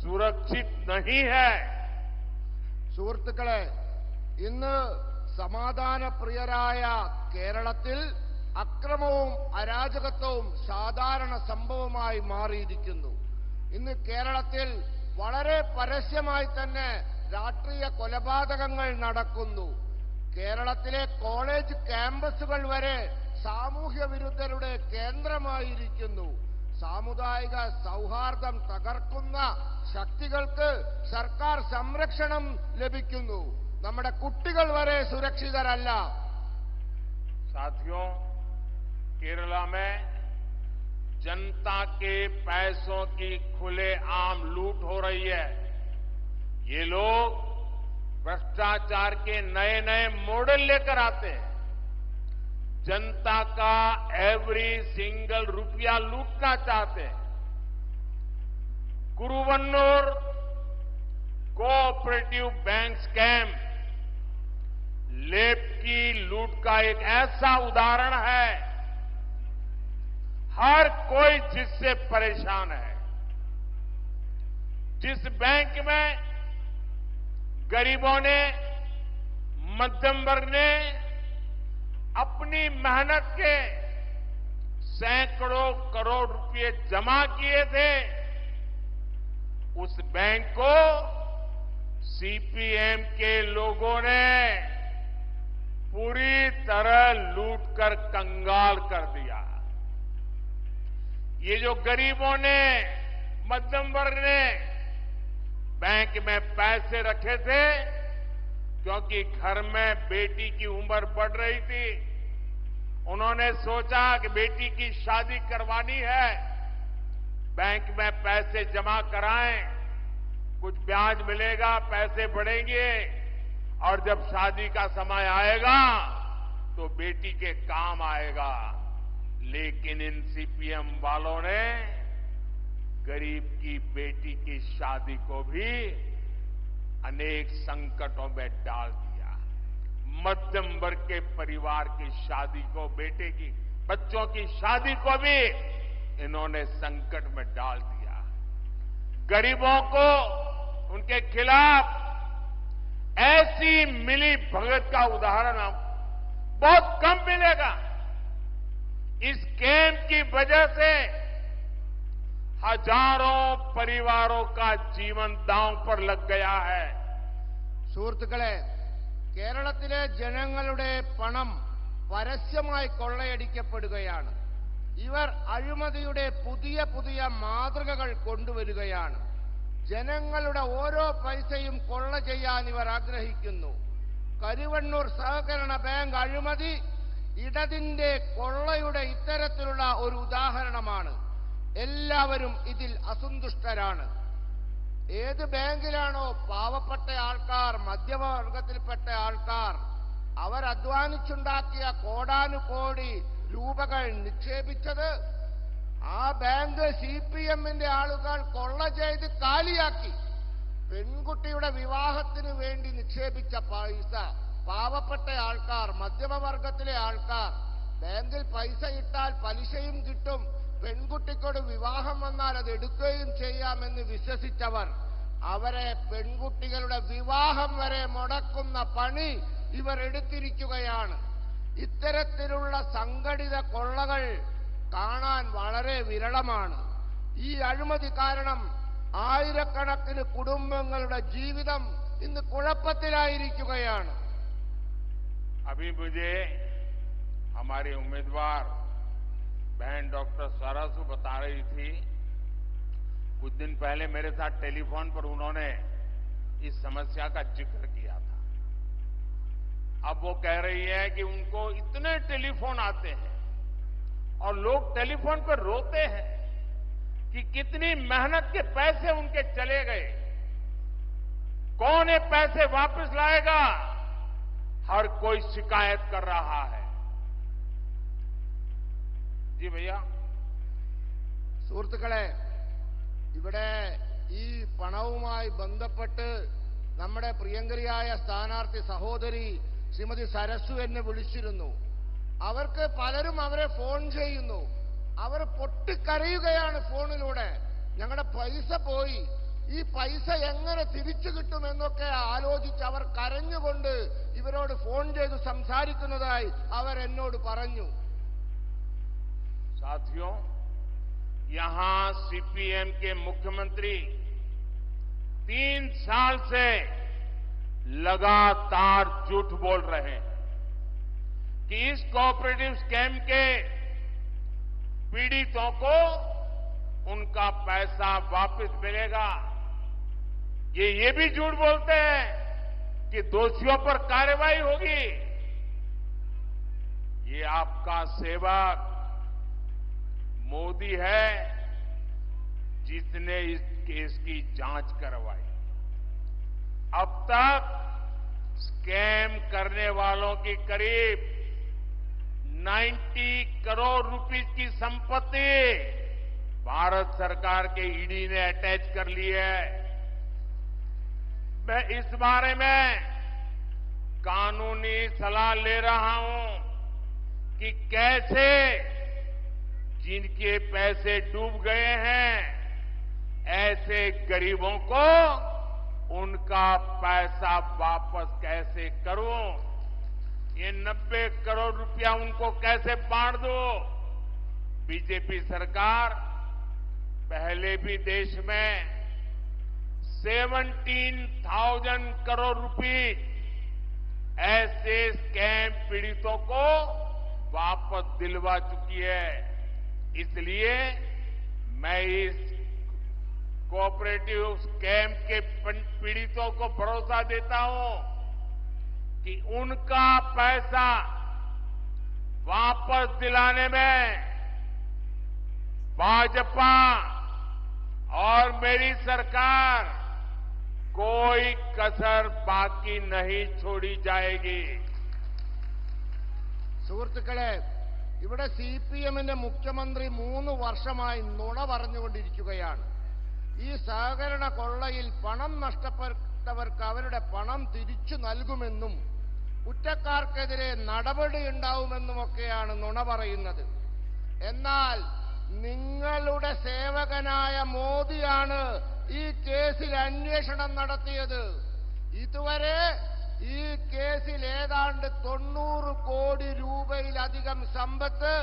सुरक्षित नहीं है। സുഹൃത്തുക്കളെ, ഇന്ന് സമാധാനപ്രിയരായ കേരളത്തിൽ അക്രമവും അരാജകത്വവും സാധാരണ സംഭവമായി മാറിയിരിക്കുന്നു. ഇന്ന് കേരളത്തിൽ വളരെ പരസ്യമായി തന്നെ രാഷ്ട്രീയ കൊലപാതകങ്ങൾ നടക്കുന്നു. കേരളത്തിലെ കോളേജ് ക്യാമ്പസുകൾ വരെ സാമൂഹ്യ വിരുദ്ധരുടെ കേന്ദ്രമായിരിക്കുന്നു. സാമുദായിക സൗഹാർദ്ദം തകർക്കുന്ന ശക്തികൾക്ക് സർക്കാർ സംരക്ഷണം ലഭിക്കുന്നു. നമ്മുടെ കുട്ടികൾ വരെ സുരക്ഷിതരല്ല. साथियों, केरला में जनता के पैसों की खुलेआम लूट हो रही है। ये लोग भ्रष्टाचार के नए नए मॉडल लेकर आते हैं। जनता का एवरी सिंगल रुपया लूटना चाहते हैं। कुरुवन्नूर कोऑपरेटिव बैंक स्कैम लेप की लूट का एक ऐसा उदाहरण है। हर कोई जिससे परेशान है। जिस बैंक में गरीबों ने, मध्यम वर्ग ने अपनी मेहनत के सैकड़ों करोड़ रुपए जमा किए थे, उस बैंक को सीपीएम के लोगों ने पूरी तरह लूटकर कंगाल कर दिया। ये जो गरीबों ने, मध्यम वर्ग ने बैंक में पैसे रखे थे, क्योंकि घर में बेटी की उम्र बढ़ रही थी, उन्होंने सोचा कि बेटी की शादी करवानी है, बैंक में पैसे जमा कराएं, कुछ ब्याज मिलेगा, पैसे बढ़ेंगे और जब शादी का समय आएगा तो बेटी के काम आएगा। लेकिन इन सीपीएम वालों ने गरीब की बेटी की शादी को भी अनेक संकटों में डाल दिया। मध्यम वर्ग के परिवार की शादी को, बेटे की, बच्चों की शादी को भी इन्होंने संकट में डाल दिया। गरीबों को उनके खिलाफ ऐसी मिली भगत का उदाहरण बहुत कम मिलेगा। इस स्कैम की वजह से हजारों परिवारों का जीवन दांव पर लग गया है। സുഹൃത്തുക്കളെ, കേരളത്തിലെ ജനങ്ങളുടെ പണം പരസ്യമായി കൊള്ളയടിക്കപ്പെടുകയാണ്. ഇവർ അഴിമതിയുടെ പുതിയ പുതിയ മാതൃകകൾ കൊണ്ടുവരികയാണ്. ജനങ്ങളുടെ ഓരോ പൈസയും കൊള്ള ചെയ്യാൻ ഇവർ ആഗ്രഹിക്കുന്നു. കരുവണ്ണൂർ സഹകരണ ബാങ്ക് അഴിമതി ഇടതിന്റെ കൊള്ളയുടെ ഇത്തരത്തിലുള്ള ഒരു ഉദാഹരണമാണ്. എല്ലാവരും ഇതിൽ അസന്തുഷ്ടരാണ്. ഏത് ബാങ്കിലാണോ പാവപ്പെട്ട ആൾക്കാർ, മധ്യവർഗത്തിൽപ്പെട്ട ആൾക്കാർ അവർ അധ്വാനിച്ചുണ്ടാക്കിയ കോടാനുകോടി രൂപകൾ നിക്ഷേപിച്ചത്, ആ ബാങ്ക് സിപിഎമ്മിന്റെ ആളുകൾ കൊള്ള ചെയ്ത് കാലിയാക്കി. പെൺകുട്ടിയുടെ വിവാഹത്തിന് വേണ്ടി നിക്ഷേപിച്ച പൈസ പാവപ്പെട്ട ആൾക്കാർ, മധ്യമവർഗത്തിലെ ആൾക്കാർ ബാങ്കിൽ പൈസ ഇട്ടാൽ പലിശയും കിട്ടും, പെൺകുട്ടിക്കോട് വിവാഹം വന്നാൽ അത് എടുക്കുകയും ചെയ്യാമെന്ന് വിശ്വസിച്ചവർ അവരെ പെൺകുട്ടികളുടെ വിവാഹം വരെ മുടക്കുന്ന പണി ഇവർ എടുത്തിരിക്കുകയാണ്. ഇത്തരത്തിലുള്ള സംഘടിത കൊള്ളകൾ കാണാൻ വളരെ വിരളമാണ്. ഈ അഴിമതി കാരണം ആയിരക്കണക്കിന് കുടുംബങ്ങളുടെ ജീവിതം ഇന്ന് കുഴപ്പത്തിലായിരിക്കുകയാണ്. अभी मुझे हमारी उम्मीदवार बहन डॉक्टर सरसू बता रही थी, कुछ दिन पहले मेरे साथ टेलीफोन पर उन्होंने इस समस्या का जिक्र किया था। अब वो कह रही है कि उनको इतने टेलीफोन आते हैं और लोग टेलीफोन पर रोते हैं कि कितनी मेहनत के पैसे उनके चले गए, कौन ये पैसे वापस लाएगा। हर कोई शिकायत कर रहा है। जी भैया। സുഹൃത്തുക്കളെ, ഇവിടെ ഈ പണവുമായി ബന്ധപ്പെട്ട് നമ്മുടെ പ്രിയങ്കരിയായ സ്ഥാനാർത്ഥി സഹോദരി ശ്രീമതി സരസു എന്നെ വിളിച്ചിരുന്നു. അവർക്ക് പലരും അവരെ ഫോൺ ചെയ്യുന്നു. അവർ പൊട്ടിക്കരയുകയാണ് ഫോണിലൂടെ. ഞങ്ങളുടെ പൈസ പോയി, ഈ പൈസ എങ്ങനെ തിരിച്ചു കിട്ടുമെന്നൊക്കെ ആലോചിച്ച് അവർ കരഞ്ഞുകൊണ്ട് ഇവരോട് ഫോൺ ചെയ്ത് സംസാരിക്കുന്നതായി അവർ എന്നോട് പറഞ്ഞു. साथियों, यहां सीपीएम के मुख्यमंत्री 3 साल से लगातार झूठ बोल रहे हैं कि इस कोऑपरेटिव स्कैम के पीड़ितों को उनका पैसा वापस मिलेगा। ये भी झूठ बोलते हैं कि दोषियों पर कार्रवाई होगी। ये आपका सेवक मोदी है जिसने इस केस की जांच करवाई। अब तक स्कैम करने वालों की करीब 90 करोड़ रुपए की संपत्ति भारत सरकार के ईडी ने अटैच कर ली है। मैं इस बारे में कानूनी सलाह ले रहा हूं कि कैसे जिनके पैसे डूब गए हैं ऐसे गरीबों को उनका पैसा वापस कैसे करूं, ये 90 करोड़ रुपया उनको कैसे बांट दूं। बीजेपी सरकार पहले भी देश में 17,000 करोड़ रुपए ऐसे स्कैम पीड़ितों को वापस दिलवा चुकी है। इसलिए मैं इस कोऑपरेटिव स्कैम के पीड़ितों को भरोसा देता हूं कि उनका पैसा वापस दिलाने में भाजपा और मेरी सरकार कोई कसर बाकी नहीं छोड़ी जाएगी। സുഹൃത്തുക്കളെ, ഇവിടെ സിപിഎമ്മിന്റെ മുഖ്യമന്ത്രി 3 വർഷമായി നുണ പറഞ്ഞുകൊണ്ടിരിക്കുകയാണ്. ഈ സഹകരണ കൊള്ളയിൽ പണം നഷ്ടപ്പെട്ടവർക്ക് അവരുടെ പണം തിരിച്ചു നൽകുമെന്നും കുറ്റക്കാർക്കെതിരെ നടപടിയുണ്ടാവുമെന്നുമൊക്കെയാണ് നുണ പറയുന്നത്. എന്നാൽ നിങ്ങളുടെ സേവകനായ മോദിയാണ് ഈ കേസിൽ അന്വേഷണം നടത്തിയത്. ഇതുവരെ ഈ കേസിൽ ഏതാണ്ട് 90 കോടി രൂപയിലധികം സമ്പത്ത്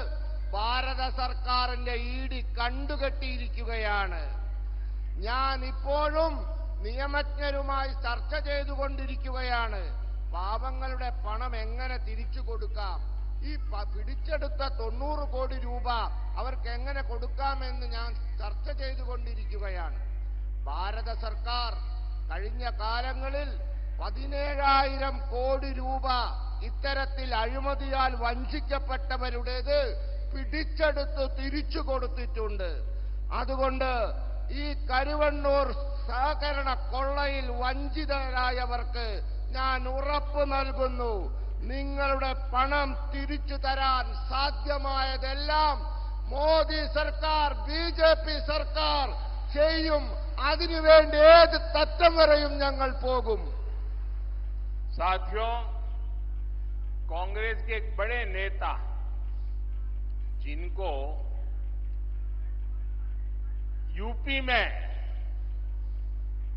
ഭാരത സർക്കാരിന്റെ ഇഡി കണ്ടുകെട്ടിയിരിക്കുകയാണ്. ഞാൻ ഇപ്പോഴും നിയമജ്ഞരുമായി ചർച്ച ചെയ്തുകൊണ്ടിരിക്കുകയാണ്. പാവങ്ങളുടെ പണം എങ്ങനെ തിരിച്ചു കൊടുക്കാം, ഈ പിടിച്ചെടുത്ത 90 കോടി രൂപ അവർക്ക് എങ്ങനെ കൊടുക്കാമെന്ന് ഞാൻ ചർച്ച ചെയ്തുകൊണ്ടിരിക്കുകയാണ്. ഭാരത സർക്കാർ കഴിഞ്ഞ കാലങ്ങളിൽ 17,000 കോടി രൂപ ഇത്തരത്തിൽ അഴിമതിയാൽ വഞ്ചിക്കപ്പെട്ടവരുടേത് പിടിച്ചെടുത്ത് തിരിച്ചു കൊടുത്തിട്ടുണ്ട്. അതുകൊണ്ട് ഈ കരുവണ്ണൂർ സഹകരണ കൊള്ളയിൽ വഞ്ചിതരായവർക്ക് ഞാൻ ഉറപ്പ് നൽകുന്നു, നിങ്ങളുടെ പണം തിരിച്ചു തരാൻ സാധ്യമായതെല്ലാം മോദി സർക്കാർ, ബിജെപി സർക്കാർ ചെയ്യും. അതിനുവേണ്ടി ഏത് തറ്റം വരെയും ഞങ്ങൾ പോകും. साथियों, कांग्रेस के एक बड़े नेता जिनको यूपी में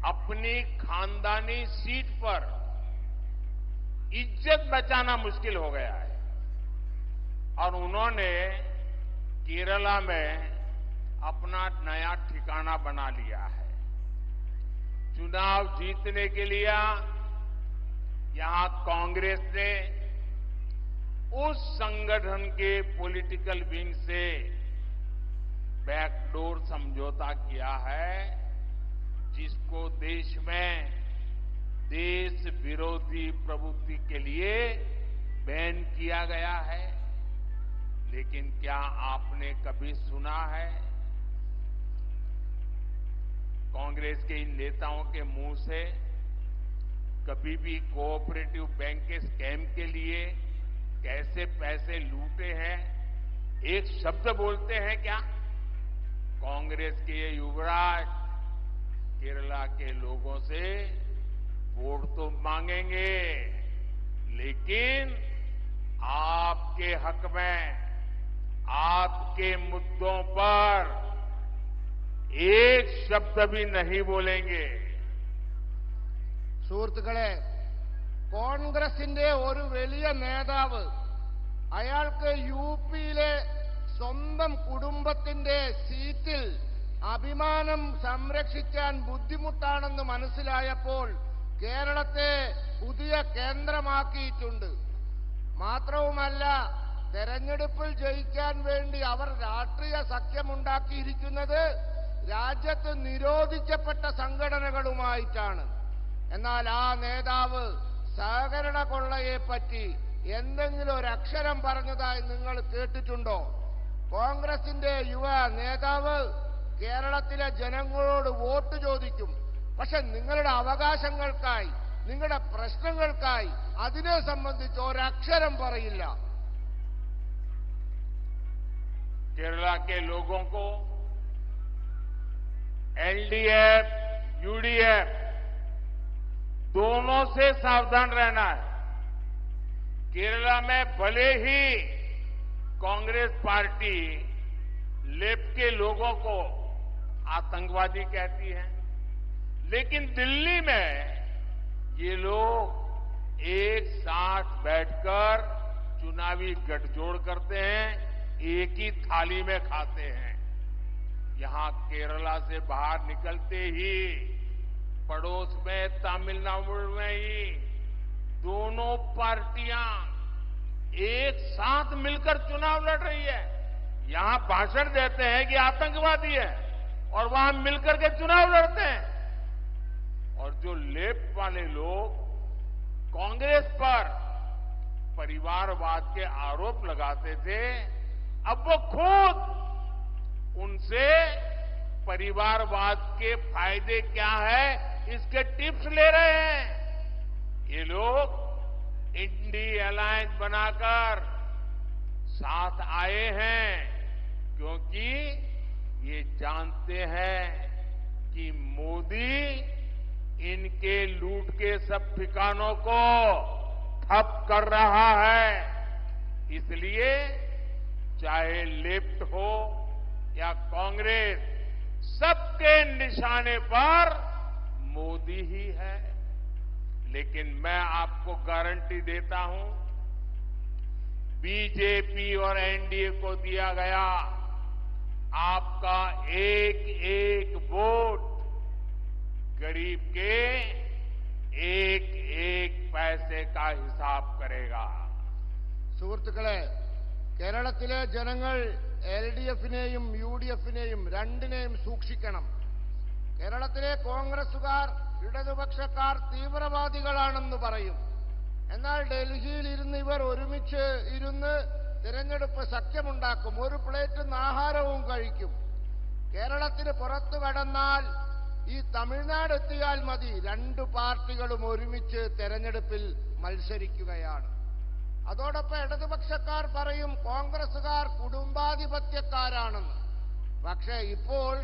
अपनी खानदानी सीट पर इज्जत बचाना मुश्किल हो गया है और उन्होंने केरला में अपना नया ठिकाना बना लिया है। चुनाव जीतने के लिए यहां कांग्रेस ने उस संगठन के पॉलिटिकल विंग से बैकडोर समझौता किया है, जिसको देश में देश विरोधी प्रवृत्ति के लिए बैन किया गया है। लेकिन क्या आपने कभी सुना है कांग्रेस के इन नेताओं के मुंह से कभी भी कोऑपरेटिव बैंक के स्कैम के लिए कैसे पैसे लूटे हैं एक शब्द बोलते हैं क्या? कांग्रेस के ये युवराज केरला के लोगों से वोट तो मांगेंगे, लेकिन आपके हक में, आपके मुद्दों पर एक शब्द भी नहीं बोलेंगे। സുഹൃത്തുക്കളെ, കോൺഗ്രസിന്റെ ഒരു വലിയ നേതാവ് അയാൾക്ക് യുപിയിലെ സ്വന്തം കുടുംബത്തിന്റെ സീറ്റിൽ അഭിമാനം സംരക്ഷിക്കാൻ ബുദ്ധിമുട്ടാണെന്ന് മനസ്സിലായപ്പോൾ കേരളത്തെ പുതിയ കേന്ദ്രമാക്കിയിട്ടുണ്ട്. മാത്രവുമല്ല, തെരഞ്ഞെടുപ്പിൽ ജയിക്കാൻ വേണ്ടി അവർ രാഷ്ട്രീയ സഖ്യമുണ്ടാക്കിയിരിക്കുന്നത് രാജ്യത്ത് നിരോധിക്കപ്പെട്ട സംഘടനകളുമായിട്ടാണ്. എന്നാൽ ആ നേതാവ് സഹകരണ കൊള്ളയെപ്പറ്റി എന്തെങ്കിലും ഒരു അക്ഷരം പറഞ്ഞതായി നിങ്ങൾ കേട്ടിട്ടുണ്ടോ? കോൺഗ്രസിന്റെ യുവ നേതാവ് കേരളത്തിലെ ജനങ്ങളോട് വോട്ട് ചോദിക്കും, പക്ഷെ നിങ്ങളുടെ അവകാശങ്ങൾക്കായി, നിങ്ങളുടെ പ്രശ്നങ്ങൾക്കായി അതിനെ സംബന്ധിച്ച് ഒരക്ഷരം പറയില്ല. केरला के लोगों को एलडीएफ, यूडीएफ दोनों से सावधान रहना है। केरला में भले ही कांग्रेस पार्टी लेफ्ट के लोगों को आतंकवादी कहती है, लेकिन दिल्ली में ये लोग एक साथ बैठकर चुनावी गठजोड़ करते हैं, एक ही थाली में खाते हैं। यहां केरला से बाहर निकलते ही पड़ोस में तमिलनाडु में ही दोनों पार्टियां एक साथ मिलकर चुनाव लड़ रही है। यहां भाषण देते हैं कि आतंकवादी है और वहां मिलकर के चुनाव लड़ते हैं। और जो लेफ्ट वाले लोग कांग्रेस पर परिवारवाद के आरोप लगाते थे, अब वो खुद उनसे परिवारवाद के फायदे क्या है इसके टिप्स ले रहे हैं। ये लोग इंडी अलायंस बनाकर साथ आए हैं क्योंकि ये जानते हैं कि मोदी इनके लूट के सब ठिकानों को ठप कर रहा है। इसलिए चाहे लेफ्ट हो या कांग्रेस, सबके निशाने पर मोदी ही है। लेकिन मैं आपको गारंटी देता हूं, बीजेपी और एनडीए को दिया गया आपका एक एक वोट गरीब के एक एक पैसे का हिसाब करेगा। സുഹൃത്തുക്കളെ, കേരളത്തിലെ ജനങ്ങൾ എൽഡിഎഫിനെയും യുഡിഎഫിനെയും രണ്ടിനെയും സൂക്ഷിക്കണം. കേരളത്തിലെ കോൺഗ്രസുകാർ, ഇടതുപക്ഷക്കാർ തീവ്രവാദികളാണെന്ന് പറയും. എന്നാൽ ഡൽഹിയിൽ ഇരുന്ന് ഇവർ ഒരുമിച്ച് ഇരുന്ന് തിരഞ്ഞെടുപ്പ് സഖ്യമുണ്ടാക്കും, ഒരു പ്ലേറ്റ് ആഹാരവും കഴിക്കും. കേരളത്തിന് പുറത്തു കടന്നാൽ ഈ തമിഴ്നാട് എത്തിയാൽ മതി, രണ്ടു പാർട്ടികളും ഒരുമിച്ച് തെരഞ്ഞെടുപ്പിൽ മത്സരിക്കുകയാണ്. അതോടൊപ്പം ഇടതുപക്ഷക്കാർ പറയും കോൺഗ്രസുകാർ കുടുംബാധിപത്യക്കാരാണെന്ന്. പക്ഷേ ഇപ്പോൾ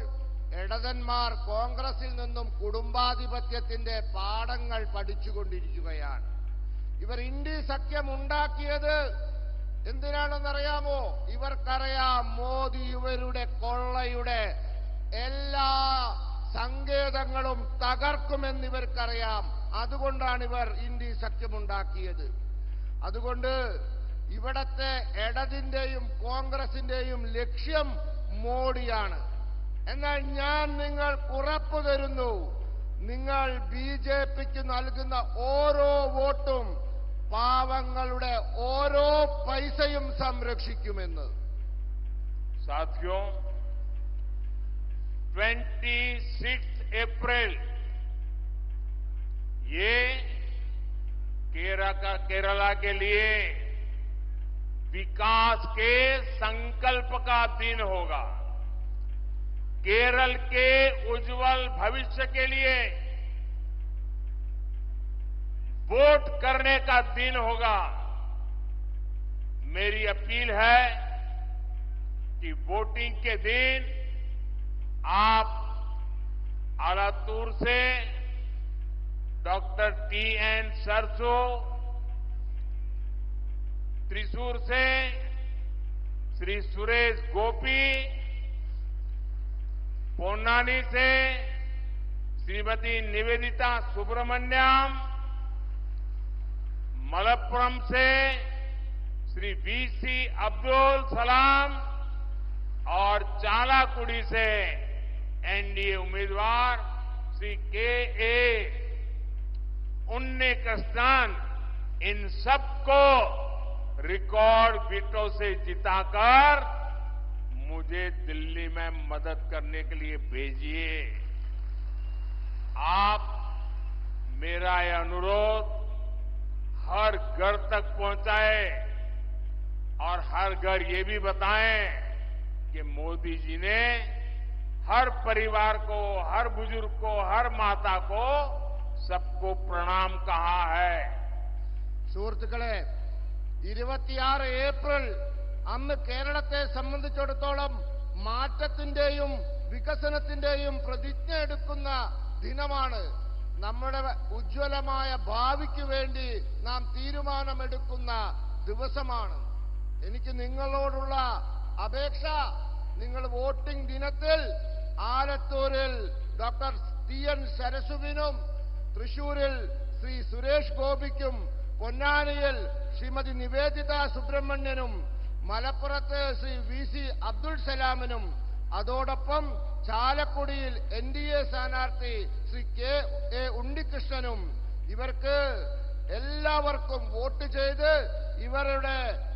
ഇടതന്മാർ കോൺഗ്രസിൽ നിന്നും കുടുംബാധിപത്യത്തിന്റെ പാഠങ്ങൾ പഠിച്ചുകൊണ്ടിരിക്കുകയാണ്. ഇവർ ഇന്ത്യ സഖ്യം ഉണ്ടാക്കിയത് എന്തിനാണെന്നറിയാമോ? ഇവർക്കറിയാം മോദി ഇവരുടെ കൊള്ളയുടെ എല്ലാ സങ്കേതങ്ങളും തകർക്കുമെന്നിവർക്കറിയാം. അതുകൊണ്ടാണ് ഇവർ ഇന്ത്യ സഖ്യമുണ്ടാക്കിയത്. അതുകൊണ്ട് ഇവിടത്തെ ഇടതിന്റെയും കോൺഗ്രസിന്റെയും ലക്ഷ്യം മോഡിയാണ്. എന്നാൽ ഞാൻ നിങ്ങൾക്ക് ഉറപ്പു തരുന്നു, നിങ്ങൾ ബിജെപിക്ക് നൽകുന്ന ഓരോ വോട്ടും പാവങ്ങളുടെ ഓരോ പൈസയും സംരക്ഷിക്കുമെന്ന്. साथियों, 26 अप्रैल ये केरला के लिए विकास के संकल्प का दिन होगा. केरल के उज्जवल भविष्य के लिए वोट करने का दिन होगा. मेरी अपील है कि वोटिंग के दिन आप आलातूर से डॉक्टर टी.एन. सरसो, त्रिशूर से श्री सुरेश गोपी, पोन्नानी से श्रीमती निवेदिता सुब्रमण्यम, मलप्पुरम से श्री वी.सी. अब्दुल सलाम और चालाकुड़ी से एनडीए उम्मीदवार श्री के.ए. उन्नीकृष्णन, इन सबको रिकॉर्ड वोटों से जिताकर मुझे दिल्ली में मदद करने के लिए भेजिए. आप मेरा यह अनुरोध हर घर तक पहुंचाए और हर घर ये भी बताएं कि मोदी जी ने हर परिवार को, हर बुजुर्ग को, हर माता को, सबको प्रणाम कहा है. സുഹൃത്തുക്കളെ, 26 ഏപ്രിൽ അന്ന് കേരളത്തെ സംബന്ധിച്ചിടത്തോളം മാറ്റത്തിന്റെയും വികസനത്തിന്റെയും പ്രതിജ്ഞ എടുക്കുന്ന ദിനമാണ്. നമ്മുടെ ഉജ്ജ്വലമായ ഭാവിക്ക് വേണ്ടി നാം തീരുമാനമെടുക്കുന്ന ദിവസമാണ്. എനിക്ക് നിങ്ങളോടുള്ള അപേക്ഷ, നിങ്ങൾ വോട്ടിംഗ് ദിനത്തിൽ ആലത്തൂരിൽ ഡോക്ടർ ടി.എൻ. സരസുവിനും, തൃശൂരിൽ ശ്രീ സുരേഷ് ഗോപിക്കും, പൊന്നാനിയിൽ ശ്രീമതി നിവേദിത സുബ്രഹ്മണ്യനും, മലപ്പുറത്ത് ശ്രീ वी.सी. അബ്ദുൽ സലാമിനും, അതോടൊപ്പം ചാലക്കുടിയിൽ എൻഡിഎ സ്ഥാനാർത്ഥി ശ്രീ കെ.എ. ഉണ്ണികൃഷ്ണനും, ഇവർക്ക് എല്ലാവർക്കും വോട്ട് ചെയ്ത് ഇവരുടെ